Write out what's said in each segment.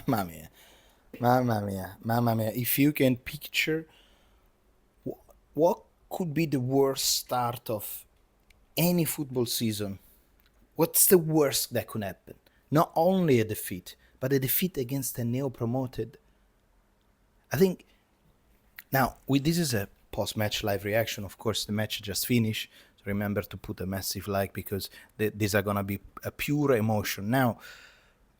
Mamma mia, mamma mia, mamma mia. If you can picture what could be the worst start of any football season, what's the worst that could happen? Not only a defeat, but a defeat against a neo-promoted. I think now this is a post-match live reaction. Of course, the match just finished. So remember to put a massive like because these are gonna be a pure emotion. Now,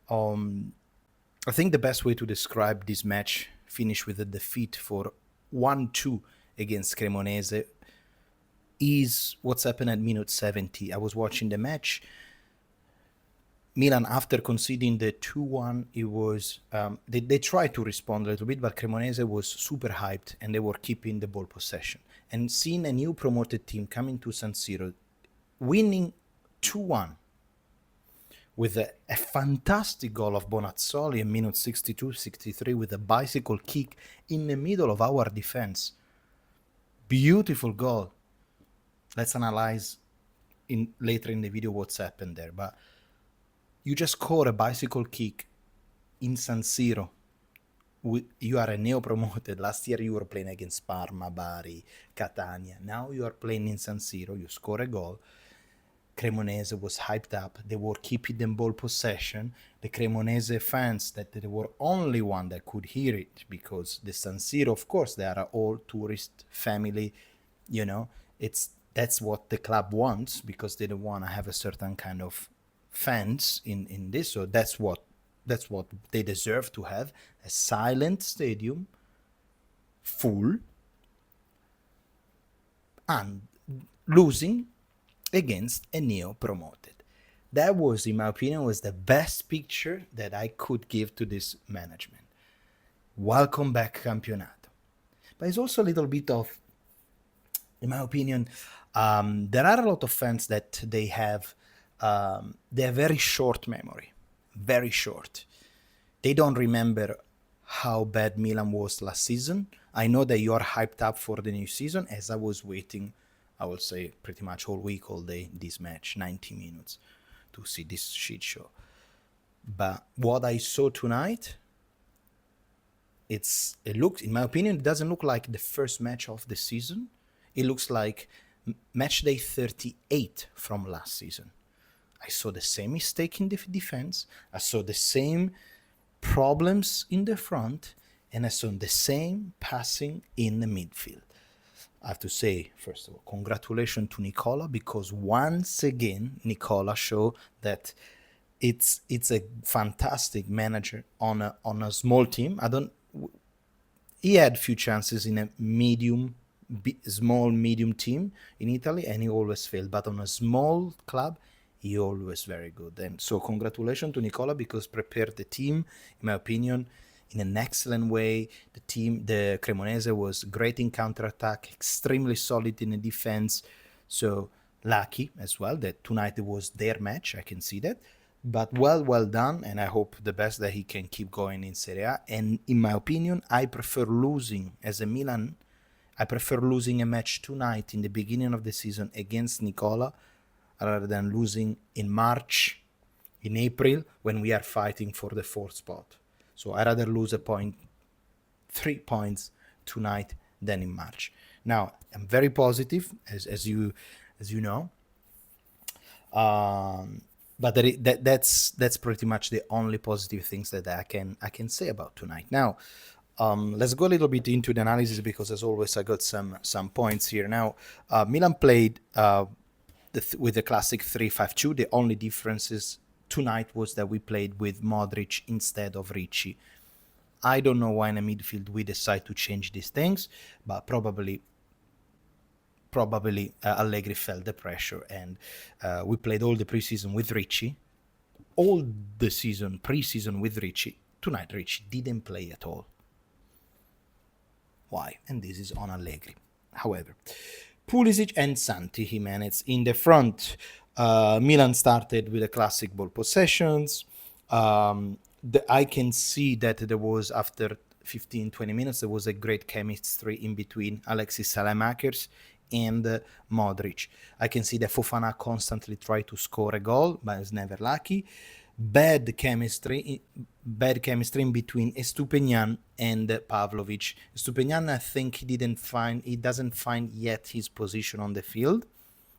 I think the best way to describe this match finish with a defeat for 1-2 against Cremonese is what's happened at minute 70. I was watching the match. Milan, after conceding the 2-1, it was they tried to respond a little bit, but Cremonese was super hyped and they were keeping the ball possession. And seeing a new promoted team coming to San Siro, winning 2-1 with a fantastic goal of Bonazzoli in minute 62-63 with a bicycle kick in the middle of our defense. Beautiful goal. Let's analyze later in the video what's happened there. But you just score a bicycle kick in San Siro. You are a neo-promoted. Last year you were playing against Parma, Bari, Catania. Now you are playing in San Siro. You score a goal. Cremonese was hyped up. They were keeping the ball possession. The Cremonese fans, that they were only one that could hear it because the San Siro, of course, they are all tourist family. You know, that's what the club wants because they don't want to have a certain kind of fans in this. So that's what they deserve to have: a silent stadium, full, and losing against a neo-promoted. That was, in my opinion, was the best picture that I could give to this management. Welcome back, Campionato. But it's also a little bit of, in my opinion, there are a lot of fans that they have very short memory, very short. They don't remember how bad Milan was last season. I know that you are hyped up for the new season, as I was waiting, I will say, pretty much all week, all day, this match, 90 minutes, to see this shit show. But what I saw tonight, it looks, in my opinion, it doesn't look like the first match of the season. It looks like match day 38 from last season. I saw the same mistake in the defense. I saw the same problems in the front, and I saw the same passing in the midfield. I have to say, first of all, congratulations to Nicola, because once again, Nicola showed that it's a fantastic manager on a small team. He had few chances in a small medium team in Italy, and he always failed. But on a small club, he always very good. And so congratulations to Nicola, because prepared the team, in my opinion, in an excellent way. The Cremonese was great in counter-attack, extremely solid in the defense. So lucky as well that tonight it was their match. I can see that. But well done, and I hope the best that he can keep going in Serie A. And in my opinion, I prefer losing as a Milan. I prefer losing a match tonight in the beginning of the season against Nicola rather than losing in March, in April, when we are fighting for the fourth spot. So I rather lose 3 points tonight than in March. Now I'm very positive, as you know. But that's pretty much the only positive things that I can say about tonight. Now, let's go a little bit into the analysis, because as always I got some points here. Now, Milan played with the classic 3-5-2. The only differences tonight was that we played with Modric instead of Ricci. I don't know why in the midfield we decide to change these things, but probably Allegri felt the pressure, and we played all the preseason with Ricci. All the preseason with Ricci. Tonight Ricci didn't play at all. Why? And this is on Allegri. However, Pulisic and Santi Gimenez in the front. Milan started with the classic ball possessions. I can see that there was, after 15-20 minutes, there was a great chemistry in between Alexis Salamakers and Modric. I can see that Fofana constantly tried to score a goal, but was never lucky. bad chemistry in between Estupinian and Pavlovic. Estupinian, I think he doesn't find yet his position on the field.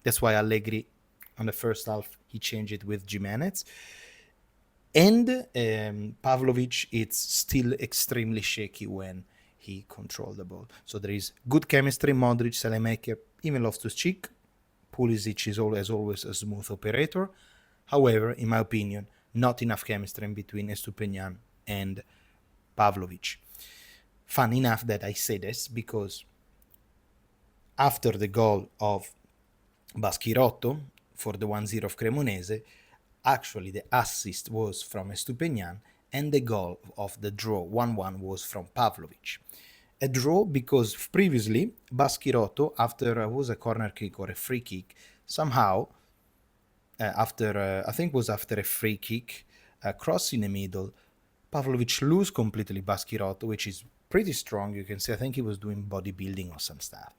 That's why Allegri, on the first half, he changed it with Gimenez. And Pavlovic, it's still extremely shaky when he controlled the ball. So there is good chemistry, Modric, Salemaker, even Loftus-Cheek. Pulisic is always a smooth operator. However, in my opinion, not enough chemistry in between Estupinian and Pavlovic. Fun enough that I say this because after the goal of Baschirotto for the 1-0 of Cremonese, actually the assist was from Estupinian and the goal of the draw 1-1 was from Pavlovic. A draw because previously Baschirotto, after was a corner kick or a free kick, somehow after I think was after a free kick, a cross in the middle, Pavlovic lose completely Baschirotto, which is pretty strong. You can see I think he was doing bodybuilding or some stuff.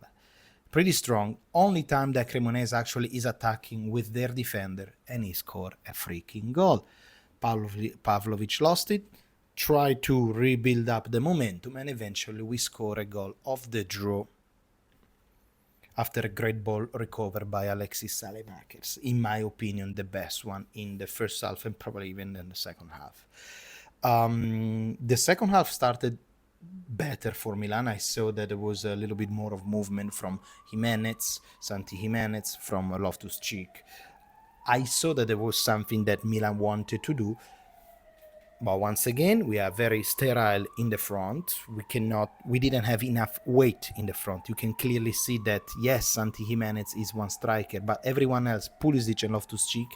Pretty strong. Only time that Cremonese actually is attacking with their defender and he scored a freaking goal. Pavlovic lost it, tried to rebuild up the momentum, and eventually we score a goal of the draw after a great ball recovered by Alexis Saelemaekers. In my opinion, the best one in the first half and probably even in the second half. The second half started better for Milan. I saw that there was a little bit more of movement from Gimenez, Santi Gimenez, from Loftus-Cheek. I saw that there was something that Milan wanted to do, but once again, we are very sterile in the front. We didn't have enough weight in the front. You can clearly see that, yes, Santi Gimenez is one striker, but everyone else, Pulisic and Loftus-Cheek,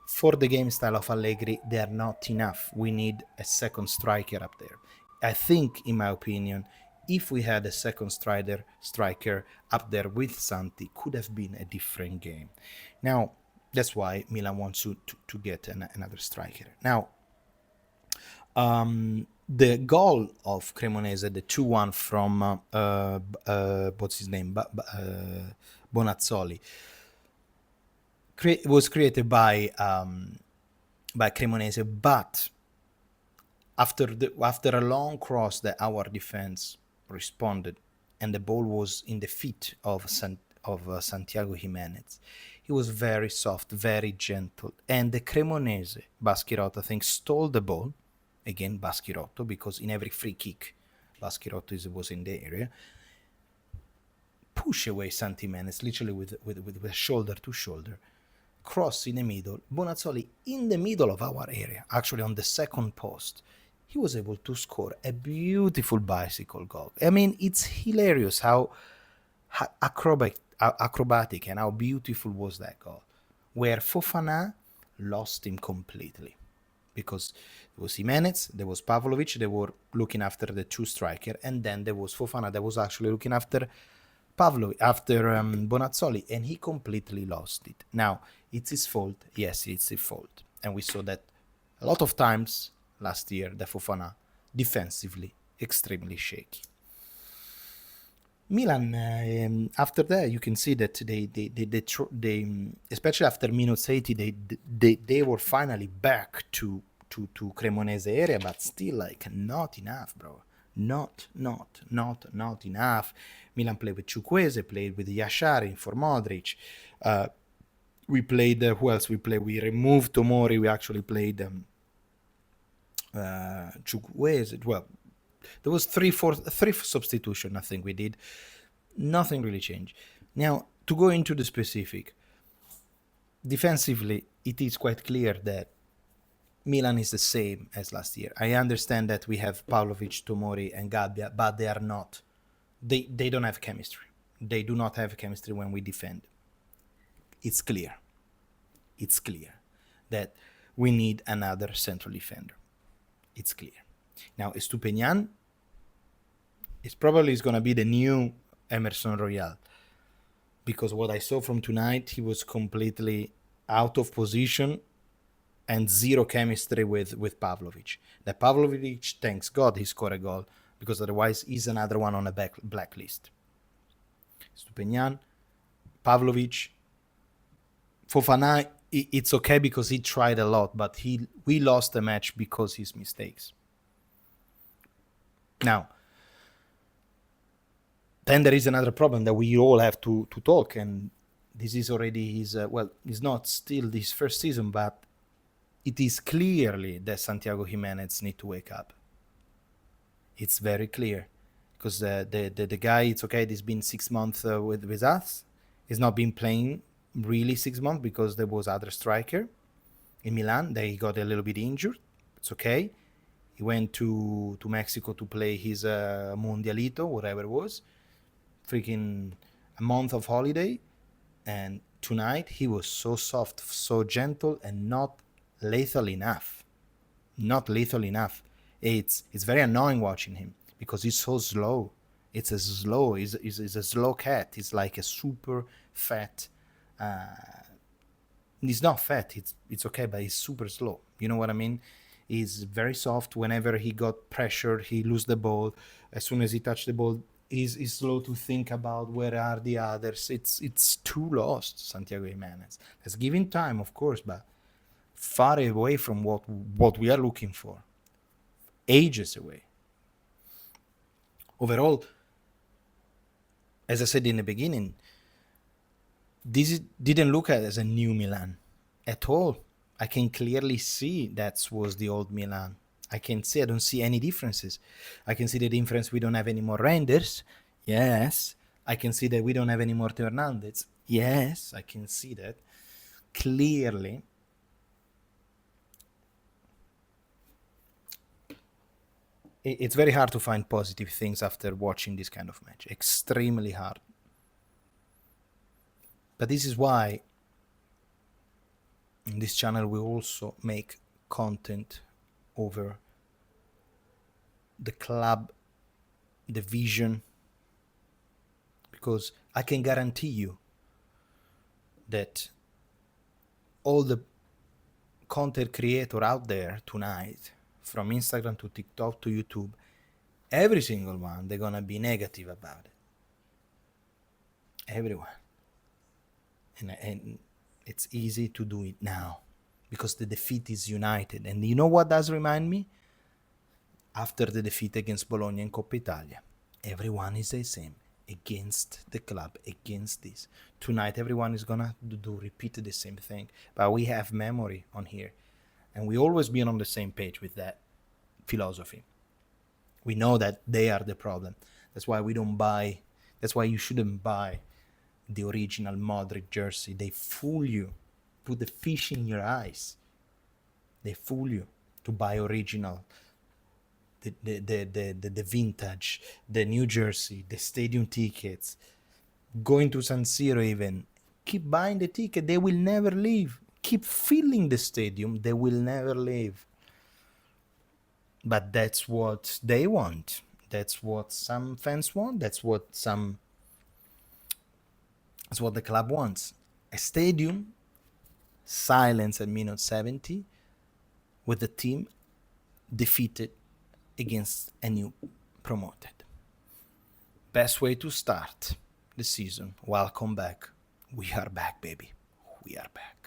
for the game style of Allegri, they are not enough. We need a second striker up there. I think, in my opinion, if we had a second striker up there with Santi, could have been a different game. Now, that's why Milan wants to get another striker. Now, the goal of Cremonese, the 2-1 from what's his name, Bonazzoli, was created by Cremonese, but after a long cross that our defense responded, and the ball was in the feet of Santiago Gimenez. He was very soft, very gentle, and the Cremonese, Baschirotto, I think, stole the ball. Again, Baschirotto, because in every free kick, Baschirotto was in the area. Push away Santi Gimenez, literally with shoulder to shoulder. Cross in the middle. Bonazzoli in the middle of our area, actually on the second post. He was able to score a beautiful bicycle goal. I mean, it's hilarious how acrobatic and how beautiful was that goal. Where Fofana lost him completely. Because there was Gimenez, there was Pavlovic, they were looking after the two striker, and then there was Fofana that was actually looking after Bonazzoli, and he completely lost it. Now, it's his fault. Yes, it's his fault. And we saw that a lot of times last year, the Fofana, defensively, extremely shaky. Milan, after that, you can see that they especially after minutes 80, they were finally back to Cremonese area, but still like not enough, bro. Not enough. Milan played with Chukwueze, played with Yasharin for Modric. We played, who else we played? We removed Tomori, we actually played Chukwueze. Well, there was three substitution, I think we did. Nothing really changed. Now, to go into the specific, defensively, it is quite clear that Milan is the same as last year. I understand that we have Pavlovic, Tomori, and Gabbia, but they are not. They don't have chemistry. They do not have chemistry when we defend. It's clear. It's clear that we need another central defender. It's clear. Now, Estupinian is probably going to be the new Emerson Royal, because what I saw from tonight, he was completely out of position and zero chemistry with Pavlovic. That Pavlovic, thanks God, he scored a goal, because otherwise he's another one on a blacklist. Estupinian, Pavlovic, Fofana it's okay because he tried a lot, but we lost the match because his mistakes. Now, then there is another problem that we all have to talk, and this is already his, it's not still his first season, but it is clearly that Santiago Gimenez need to wake up. It's very clear. Because the guy, it's okay, he's been 6 months with us. He's not been playing really 6 months because there was other striker in Milan. They got a little bit injured. It's okay. He went to Mexico to play his Mundialito, whatever it was. Freaking a month of holiday. And tonight he was so soft, so gentle, and not lethal enough. Not lethal enough. It's very annoying watching him because he's so slow. It's a slow cat. He's like a super fat. He's not fat. It's okay, but he's super slow. You know what I mean? He's very soft. Whenever he got pressured, he lose the ball. As soon as he touched the ball, he's slow to think about where are the others. It's too lost, Santiago Gimenez. Let's give him time, of course, but far away from what we are looking for. Ages away. Overall, as I said in the beginning, this didn't look as a new Milan at all. I can clearly see that was the old Milan. I don't see any differences. I can see the difference, we don't have any more Reinders. Yes. I can see that we don't have any more Hernandez. Yes, I can see that clearly. It's very hard to find positive things after watching this kind of match. Extremely hard. But this is why in this channel we also make content over the club, the vision, because I can guarantee you that all the content creator out there tonight, from Instagram to TikTok to YouTube, every single one, they're gonna be negative about it. Everyone. And it's easy to do it now because the defeat is united. And you know what does remind me? After the defeat against Bologna in Coppa Italia, everyone is the same against the club, against this. Tonight, everyone is gonna repeat the same thing. But we have memory on here. And we always been on the same page with that philosophy. We know that they are the problem. That's why we don't buy. That's why you shouldn't buy the original Modric jersey. They fool you. Put the fish in your eyes. They fool you to buy original. The vintage, the new jersey, the stadium tickets, going to San Siro even. Keep buying the ticket. They will never leave. Keep filling the stadium. They will never leave. But that's what they want. That's what some fans want. That's what the club wants. A stadium, silence at minute 70, with the team defeated against a new promoted. Best way to start the season. Welcome back. We are back, baby. We are back.